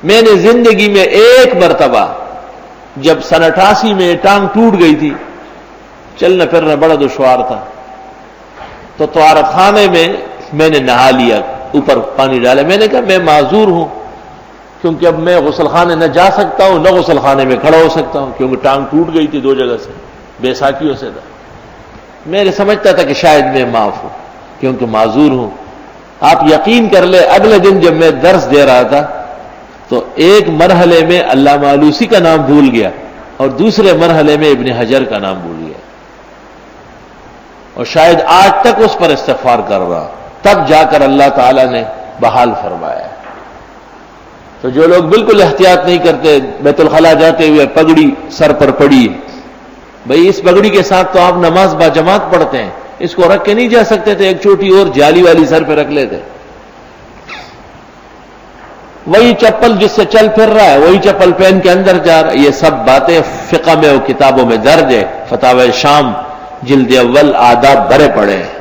میں نے زندگی میں ایک مرتبہ جب سن 88 میں ٹانگ ٹوٹ گئی تھی، چلنا پھرنا بڑا دشوار تھا، تو طہارت خانے میں نے نہا لیا، اوپر پانی ڈالا. میں نے کہا میں معذور ہوں، کیونکہ اب میں غسل خانے نہ جا سکتا ہوں نہ غسل خانے میں کھڑا ہو سکتا ہوں، کیونکہ ٹانگ ٹوٹ گئی تھی 2 جگہ سے، بے ساکیوں سے تھا. میں نے سمجھتا تھا کہ شاید میں معاف ہوں کیونکہ معذور ہوں. آپ یقین کر لیں اگلے دن جب میں درس دے رہا تھا تو ایک مرحلے میں علامہ آلوسی کا نام بھول گیا اور دوسرے مرحلے میں ابن حجر کا نام بھول گیا، اور شاید آج تک اس پر استغفار کر رہا، تب جا کر اللہ تعالیٰ نے بحال فرمایا. تو جو لوگ بالکل احتیاط نہیں کرتے، بیت الخلاء جاتے ہوئے پگڑی سر پر پڑی، بھئی اس پگڑی کے ساتھ تو آپ نماز با جماعت پڑھتے ہیں، اس کو رکھ کے نہیں جا سکتے تھے، ایک چھوٹی اور جالی والی سر پہ رکھ لیتے. وہی چپل جس سے چل پھر رہا ہے وہی چپل پہن کے اندر جا رہا ہے. یہ سب باتیں فقہ میں اور کتابوں میں درج ہے. فتاوی شام جلد اول آداب بھرے پڑے ہیں.